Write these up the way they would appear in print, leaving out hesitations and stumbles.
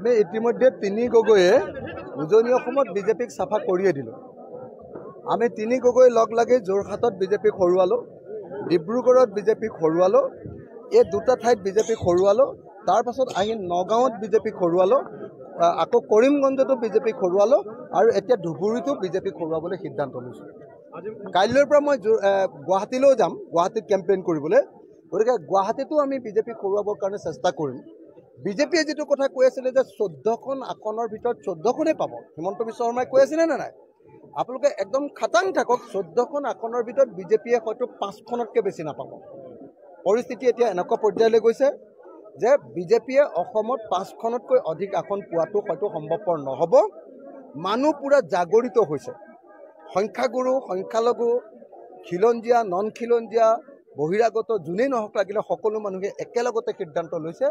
আমি ইতিমধ্যে তিনি গগৈয়ে উজনি অসমত বিজেপিক চাফা কৰিয়ে দিলোঁ। আমি তিনি গগৈ লগ লাগি যোৰহাটত বিজেপিক হৰুৱালোঁ, ডিব্ৰুগড়ত বিজেপিক হৰুৱালোঁ, এই দুটা ঠাইত বিজেপিক হৰুৱালোঁ। তাৰ পাছত আহি নগাঁৱত বিজেপিক হৰুৱালোঁ, আকৌ কৰিমগঞ্জতো বিজেপিক হৰুৱালোঁ আৰু এতিয়া ধুবুৰীতো বিজেপিক হৰুৱাবলৈ সিদ্ধান্ত লৈছোঁ। কাইলৈৰ পৰা মই গুৱাহাটীলৈও যাম, গুৱাহাটীত কেম্পেইন কৰিবলৈ। গতিকে গুৱাহাটীতো আমি বিজেপিক হৰুৱাবৰ কাৰণে চেষ্টা কৰিম। বিজেপিয়ে যিটো কথা কৈ আছিলে যে 14খন আসনৰ ভিতৰত 14খনেই পাব, হিমন্ত বিশ্ব শৰ্মাই কৈ আছিলে নে নাই? আপোনালোকে একদম খাটাং থাকক, 14খন আসনৰ ভিতৰত বিজেপিয়ে হয়তো 5খনতকৈ বেছি নাপাব। পৰিস্থিতি এতিয়া এনেকুৱা পৰ্যায়লৈ গৈছে যে বিজেপিয়ে অসমত 5খনতকৈ অধিক আসন পোৱাটো হয়তো সম্ভৱপৰ নহ'ব। মানুহ পূৰা জাগৰিত হৈছে। সংখ্যাগুৰু, সংখ্যালঘু, খিলঞ্জীয়া, নন খিলঞ্জীয়া, বহিৰাগত যোনেই নহওক লাগিলে সকলো মানুহে একেলগতে সিদ্ধান্ত লৈছে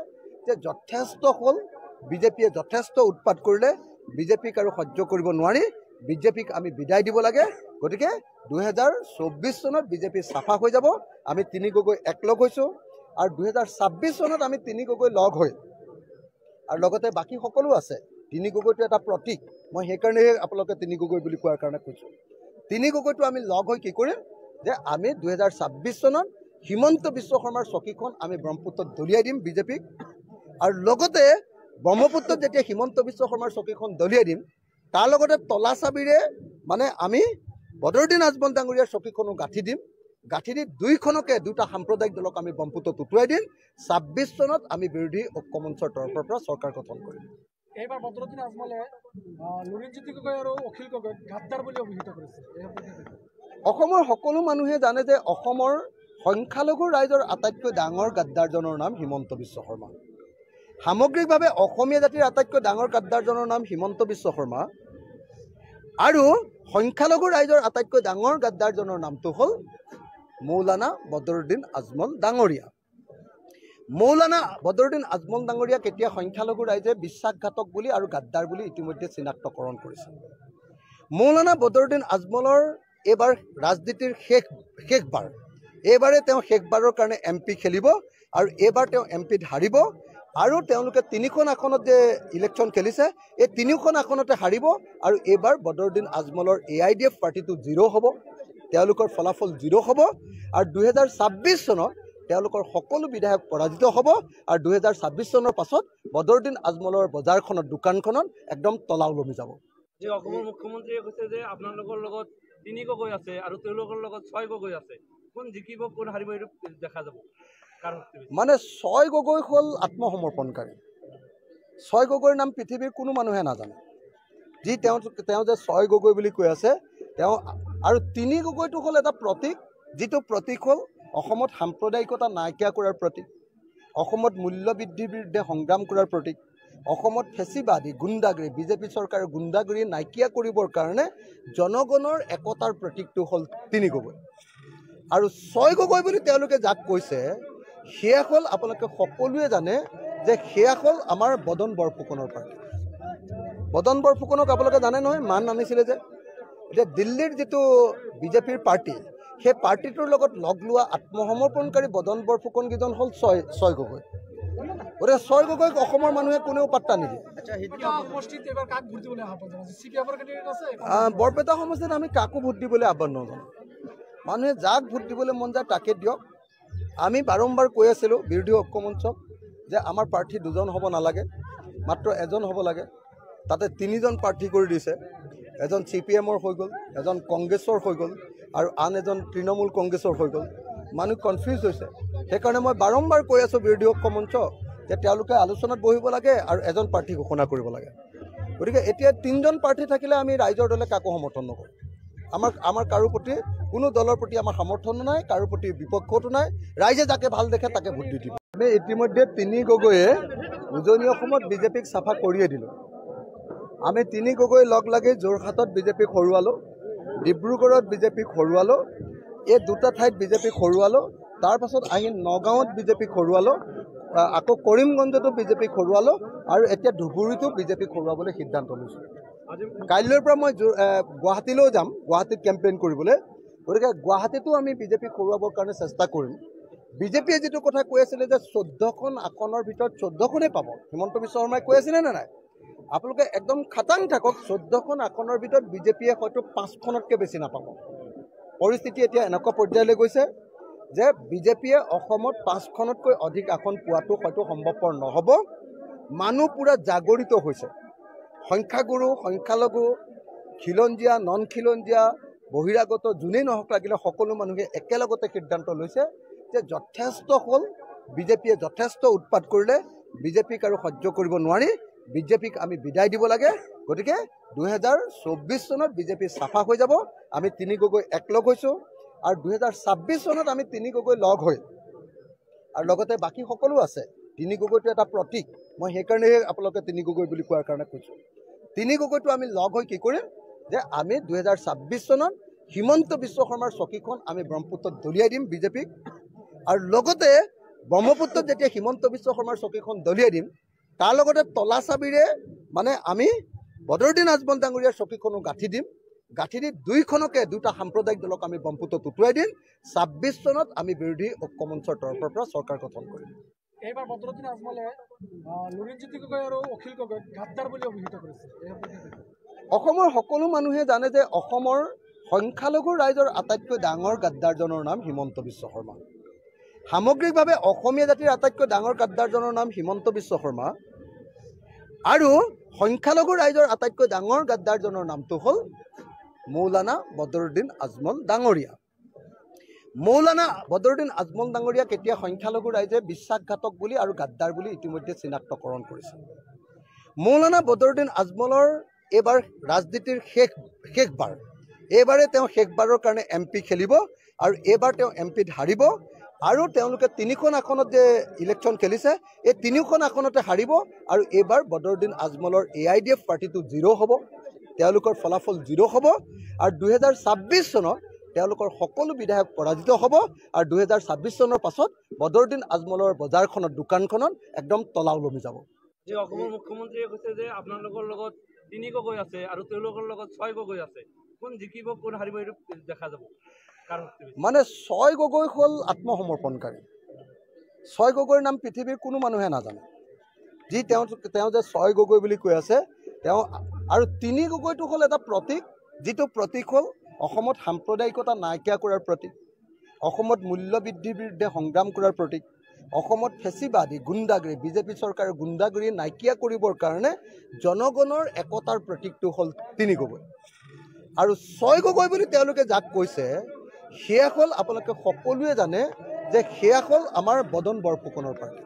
যে যথেষ্ট হ'ল, বিজেপিয়ে যথেষ্ট উৎপাত কৰিলে, বিজেপিক আৰু সহ্য কৰিব নোৱাৰি, বিজেপিক আমি বিদায় দিব লাগে। গতিকে 2024 চনত বিজেপি চাফা হৈ যাব। আমি তিনি গগৈ একলগ হৈছোঁ আৰু 2026 চনত আমি তিনি গগৈ লগ হৈ আৰু লগতে বাকী সকলো আছে। তিনি গগৈটো এটা প্ৰতীক, মই সেইকাৰণেহে আপোনালোকে তিনি গগৈ বুলি কোৱাৰ কাৰণে কৈছোঁ। তিনি গগৈটো আমি লগ হৈ কি কৰিম যে আমি 2026 চনত হিমন্ত বিশ্ব শৰ্মাৰ চকীখন আমি ব্ৰহ্মপুত্ৰত দলিয়াই দিম বিজেপিক। আৰু লগতে ব্ৰহ্মপুত্ৰত যেতিয়া হিমন্ত বিশ্ব শৰ্মাৰ চকীখন দলিয়াই দিম, তাৰ লগতে তলা চাবিৰে মানে আমি বদৰুদ্দিন আজমল ডাঙৰীয়াৰ চকীখনো গাঁঠি দিম। গাঁঠি দি দুটা সাম্প্ৰদায়িক দলক আমি ব্ৰহ্মপুত্ৰত উটুৱাই দিম। 26 চনত আমি বিৰোধী ঐক্য মঞ্চৰ তৰফৰ পৰা চৰকাৰ গঠন কৰিম। এইবাৰ বদৰুদ্দিন আজমলে লুৰিণজ্যোতি গগৈ আৰু অখিল গগৈক গাদ্দাৰ বুলি অভিহিত কৰিছে। অসমৰ সকলো মানুহে জানে যে অসমৰ সংখ্যালঘু ৰাইজৰ আটাইতকৈ ডাঙৰ গাদ্দাৰজনৰ নাম হিমন্ত বিশ্ব শৰ্মা। সামগ্ৰিকভাৱে অসমীয়া জাতিৰ আটাইতকৈ ডাঙৰ গাদ্দাৰজনৰ নাম হিমন্ত বিশ্ব শৰ্মা আৰু সংখ্যালঘু ৰাইজৰ আটাইতকৈ ডাঙৰ গাদ্দাৰজনৰ নামটো হ'ল মৌলানা বদৰুদ্দিন আজমল ডাঙৰীয়া। মৌলানা বদৰুদ্দিন আজমল ডাঙৰীয়াক এতিয়া সংখ্যালঘু ৰাইজে বিশ্বাসঘাতক বুলি আৰু গাদ্দাৰ বুলি ইতিমধ্যে চিনাক্তকৰণ কৰিছে। মৌলানা বদৰুদ্দিন আজমলৰ এইবাৰ ৰাজনীতিৰ শেষবাৰ, এইবাৰে তেওঁ শেষবাৰৰ কাৰণে MP খেলিব আৰু এইবাৰ তেওঁ MPত হাৰিব আৰু তেওঁলোকে 3খন আসনত যে ইলেকশ্যন খেলিছে, এই 3খন আসনতে হাৰিব আৰু এইবাৰ বদৰুদ্দিন আজমলৰ AIDF পাৰ্টিটো 0 হ'ব, তেওঁলোকৰ ফলাফল 0 হ'ব আৰু 2026 চনত তেওঁলোকৰ সকলো বিধায়ক পৰাজিত হ'ব আৰু 2026 চনৰ পাছত বদৰুদ্দিন আজমলৰ বজাৰখনত, দোকানখনত একদম তলা ওলমি যাব। যে অসমৰ মুখ্যমন্ত্ৰীয়ে কৈছে যে আপোনালোকৰ লগত তিনি গগৈ আছে আৰু তেওঁলোকৰ লগত 6 গগৈ আছে, কোন জিকিব কোন হাৰিব এইটো দেখা যাব। মানে 6 গগৈ হ'ল আত্মসমৰ্পণকাৰী। 6 গগৈৰ নাম পৃথিৱীৰ কোনো মানুহে নাজানে। যি তেওঁ যে 6 গগৈ বুলি কৈ আছে তেওঁ, আৰু তিনি গগৈটো হ'ল এটা প্ৰতীক, যিটো প্ৰতীক হ'ল অসমত সাম্প্ৰদায়িকতা নাইকিয়া কৰাৰ প্ৰতীক, অসমত মূল্যবৃদ্ধিৰ বিৰুদ্ধে সংগ্ৰাম কৰাৰ প্ৰতীক, অসমত ফেচিবাদী গুণ্ডাগিৰি, বিজেপি চৰকাৰৰ গুণ্ডাগিৰি নাইকিয়া কৰিবৰ কাৰণে জনগণৰ একতাৰ প্ৰতীকটো হ'ল তিনি গগৈ। আৰু 6 গগৈ বুলি তেওঁলোকে যাক কৈছে সেয়া হ'ল, আপোনালোকে সকলোৱে জানে যে সেয়া হ'ল আমাৰ বদন বৰফুকনৰ পাৰ্টি। বদন বৰফুকনক আপোনালোকে জানে নহয়, মান আনিছিলে যে। এতিয়া দিল্লীৰ যিটো বিজেপিৰ পাৰ্টি, সেই পাৰ্টিটোৰ লগত লগ লোৱা আত্মসমৰ্পণকাৰী বদন বৰফুকনকেইজন হ'ল 6 গগৈ। গতিকে 6 গগৈক অসমৰ মানুহে কোনেও পাত্তা নিদিয়ে। বৰপেটা সমষ্টিত আমি কাকো ভোট দিবলৈ আহ্বান নজনাওঁ। মানুহে যাক ভোট দিবলৈ মন যায় তাকে দিয়ক। আমি বাৰম্বাৰ কৈ আছিলোঁ বিৰোধী ঐক্য মঞ্চক যে আমাৰ প্ৰাৰ্থী 2জন হ'ব নালাগে, মাত্ৰ 1জন হ'ব লাগে। তাতে 3জন প্ৰাৰ্থী কৰি দিছে। এজন CPMৰ হৈ গ'ল, এজন কংগ্ৰেছৰ হৈ গ'ল আৰু আন এজন তৃণমূল কংগ্ৰেছৰ হৈ গ'ল। মানুহ কনফিউজ হৈছে। সেইকাৰণে মই বাৰম্বাৰ কৈ আছোঁ বিৰোধী ঐক্য মঞ্চ যে তেওঁলোকে আলোচনাত বহিব লাগে আৰু এজন প্ৰাৰ্থী ঘোষণা কৰিব লাগে। গতিকে এতিয়া 3জন প্ৰাৰ্থী থাকিলে আমি ৰাইজৰ দলে কাকো সমৰ্থন নকৰোঁ। আমাৰ কাৰো প্ৰতি, কোনো দলৰ প্ৰতি আমাৰ সমৰ্থনো নাই, কাৰো প্ৰতি বিপক্ষতো নাই। ৰাইজে যাকে ভাল দেখে তাকে ভোট দি দিব। আমি ইতিমধ্যে তিনি গগৈয়ে উজনি অসমত বিজেপিক চাফা কৰিয়ে দিলোঁ। আমি তিনি গগৈ লগ লাগি যোৰহাটত বিজেপিক হৰুৱালোঁ, ডিব্ৰুগড়ত বিজেপিক হৰুৱালোঁ, এই দুটা ঠাইত বিজেপিক হৰুৱালোঁ। তাৰ পাছত আহি নগাঁৱত বিজেপিক হৰুৱালোঁ, আকৌ কৰিমগঞ্জতো বিজেপিক হৰুৱালোঁ আৰু এতিয়া ধুবুৰীতো বিজেপিক হৰুৱাবলৈ সিদ্ধান্ত লৈছোঁ। কাইলৈৰ পৰা মই গুৱাহাটীলৈও যাম, গুৱাহাটীত কেম্পেইন কৰিবলৈ। গতিকে গুৱাহাটীতো আমি বিজেপিক হৰুৱাবৰ কাৰণে চেষ্টা কৰিম। বিজেপিয়ে যিটো কথা কৈ আছিলে যে 14খন আসনৰ ভিতৰত 14খনেই পাব, হিমন্ত বিশ্ব শৰ্মাই কৈ আছিলে নে নাই? আপোনালোকে একদম খাটাং থাকক 14খন আসনৰ ভিতৰত বিজেপিয়ে হয়তো 5খনতকৈ বেছি নাপাব পৰিস্থিতি এতিয়া এনেকুৱা পৰ্যায়লৈ গৈছে যে বিজেপিয়ে অসমত 5খনতকৈ অধিক আসন পোৱাটো হয়তো সম্ভৱপৰ নহ'ব মানুহ পুৰা জাগৰিত হৈছে সংখ্যাগুৰু সংখ্যালঘু খিলঞ্জীয়া নন খিলঞ্জীয়া বহিৰাগত যোনেই নহওক লাগিলে সকলো মানুহে একেলগতে সিদ্ধান্ত লৈছে যে যথেষ্ট হ'ল বিজেপিয়ে যথেষ্ট উৎপাত কৰিলে বিজেপিক আৰু সহ্য কৰিব নোৱাৰি বিজেপিক আমি বিদায় দিব লাগে গতিকে 2024 চনত বিজেপি চাফা হৈ যাব আমি তিনি গগৈ একলগ হৈছোঁ আৰু 2026 চনত আমি তিনি গগৈ লগ হৈ আৰু লগতে বাকী সকলো আছে তিনি গগৈটো এটা প্ৰতীক মই সেইকাৰণেহে আপোনালোকে তিনি গগৈ বুলি কোৱাৰ কাৰণে কৈছোঁ তিনি গগৈটো আমি লগ হৈ কি কৰিম যে আমি 2026 চনত হিমন্ত বিশ্ব শৰ্মাৰ চকীখন আমি ব্ৰহ্মপুত্ৰত দলিয়াই দিম বিজেপিক আৰু লগতে ব্ৰহ্মপুত্ৰত যেতিয়া হিমন্ত বিশ্ব শৰ্মাৰ চকীখন দলিয়াই দিম তাৰ লগতে তলা চাবিৰে মানে আমি বদৰুদ্দিন আজমল ডাঙৰীয়াৰ চকীখনো গাঁঠি দিম গাঁঠি দি দুটা সাম্প্ৰদায়িক দলক আমি ব্ৰহ্মপুত্ৰত উটুৱাই দিম 26 চনত আমি বিৰোধী ঐক্যমঞ্চৰ তৰফৰ পৰা চৰকাৰ গঠন কৰিম এইবাৰ বদৰুদ্দিন আজমলে লুৰিণজ্যোতি গগৈ আৰু অখিল গগৈক গাদ্দাৰ বুলি অভিহিত কৰিছে অসমৰ সকলো মানুহে জানে যে অসমৰ সংখ্যালঘু ৰাইজৰ আটাইতকৈ ডাঙৰ গাদ্দাৰজনৰ নাম হিমন্ত বিশ্ব শৰ্মা সামগ্ৰিকভাৱে অসমীয়া জাতিৰ আটাইতকৈ ডাঙৰ গাদ্দাৰজনৰ নাম হিমন্ত বিশ্ব শৰ্মা আৰু সংখ্যালঘু ৰাইজৰ আটাইতকৈ ডাঙৰ গাদ্দাৰজনৰ নামটো হ'ল মৌলানা বদৰুদ্দিন আজমল ডাঙৰীয়া মৌলানা বদৰুদ্দিন আজমল ডাঙৰীয়া কেতিয়া সংখ্যালঘু ৰাইজে বিশ্বাসঘাতক বুলি আৰু গাদ্দাৰ বুলি ইতিমধ্যে চিনাক্তকৰণ কৰিছে মৌলানা বদৰুদ্দিন আজমলৰ এইবাৰ ৰাজনীতিৰ শেষবাৰ এইবাৰে তেওঁ শেষবাৰৰ কাৰণে MP খেলিব আৰু এইবাৰ তেওঁ MPত হাৰিব আৰু তেওঁলোকে তিনিখন আসনত যে ইলেকশ্যন খেলিছে এই তিনিখন আসনতে হাৰিব আৰু এইবাৰ বদৰুদ্দিন আজমলৰ AIDF পাৰ্টিটো 0 হ'ব তেওঁলোকৰ ফলাফল 0 হ'ব আৰু 2026 চনত তেওঁলোকৰ সকলো বিধায়ক পৰাজিত হ'ব আৰু 2026 চনৰ পাছত বদৰুদ্দিন আজমলৰ বজাৰখনত দোকানখনত একদম তলা ওলমি যাব যে অসমৰ মুখ্যমন্ত্ৰীয়ে কৈছে যে আপোনালোকৰ লগত তিনি গগৈ আছে আৰু তেওঁলোকৰ লগত 6 গগৈ আছে কোন জিকিব কোন হাৰিব এইটো দেখা যাব মানে 6 গগৈ হ'ল আত্মসমৰ্পণকাৰী 6 গগৈৰ নাম পৃথিৱীৰ কোনো মানুহে নাজানে যি তেওঁ যে 6 গগৈ বুলি কৈ আছে তেওঁ আৰু তিনি গগৈটো হ'ল এটা প্ৰতীক যিটো প্ৰতীক হ'ল অসমত সাম্প্ৰদায়িকতা নাইকিয়া কৰাৰ প্ৰতীক অসমত মূল্য বৃদ্ধিৰ বিৰুদ্ধে সংগ্ৰাম কৰাৰ প্ৰতীক অসমত ফেচিবাদী গুণ্ডাগিৰি বিজেপি চৰকাৰৰ গুণ্ডাগিৰি নাইকিয়া কৰিবৰ কাৰণে জনগণৰ একতাৰ প্ৰতীকটো হ'ল তিনি গগৈ আৰু 6 গগৈ বুলি তেওঁলোকে যাক কৈছে সেয়া হ'ল আপোনালোকে সকলোৱে জানে যে সেয়া হ'ল আমাৰ বদন বৰফুকনৰ পাৰ্টি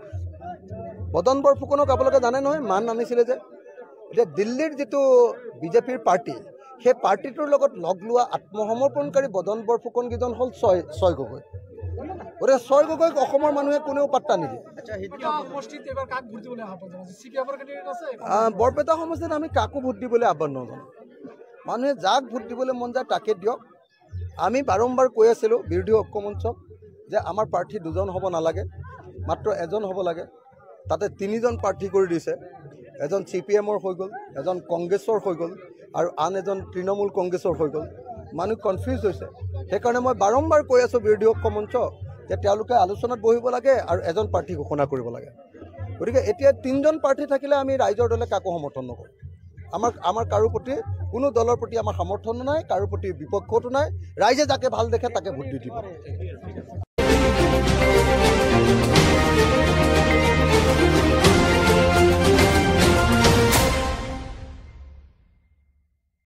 বদন বৰফুকনক আপোনালোকে জানে নহয় মান আনিছিলে যে এতিয়া দিল্লীৰ যিটো বিজেপিৰ পাৰ্টি সেই পাৰ্টিটোৰ লগত লগ লোৱা আত্মসমৰ্পণকাৰী বদন বৰফুকনকেইজন হ'ল 6 গগৈ গতিকে 6 গগৈক অসমৰ মানুহে কোনেও পাত্তা নিদিয়ে বৰপেটা সমষ্টিত আমি কাকো ভোট দিবলৈ আহ্বান নজনাওঁ মানুহে যাক ভোট দিবলৈ মন যায় তাকে দিয়ক আমি বাৰম্বাৰ কৈ আছিলোঁ বিৰোধী ঐক্যমঞ্চক যে আমাৰ প্ৰাৰ্থী দুজন হ'ব নালাগে মাত্ৰ এজন হ'ব লাগে তাতে তিনিজন প্ৰাৰ্থী কৰি দিছে এজন CPMৰ হৈ গ'ল এজন কংগ্ৰেছৰ হৈ গ'ল আৰু আন এজন তৃণমূল কংগ্ৰেছৰ হৈ গ'ল মানুহ কনফিউজ হৈছে সেইকাৰণে মই বাৰম্বাৰ কৈ আছোঁ বিৰোধী ঐক্যমঞ্চ যে তেওঁলোকে আলোচনাত বহিব লাগে আৰু এজন প্ৰাৰ্থী ঘোষণা কৰিব লাগে গতিকে এতিয়া তিনিজন প্ৰাৰ্থী থাকিলে আমি ৰাইজৰ দলে কাকো সমৰ্থন নকৰোঁ আমাৰ কাৰো প্ৰতি কোনো দলৰ প্ৰতি আমাৰ সমৰ্থনো নাই কাৰো প্ৰতি বিপক্ষতো নাই ৰাইজে যাকে ভাল দেখে তাকে ভোট দি দিব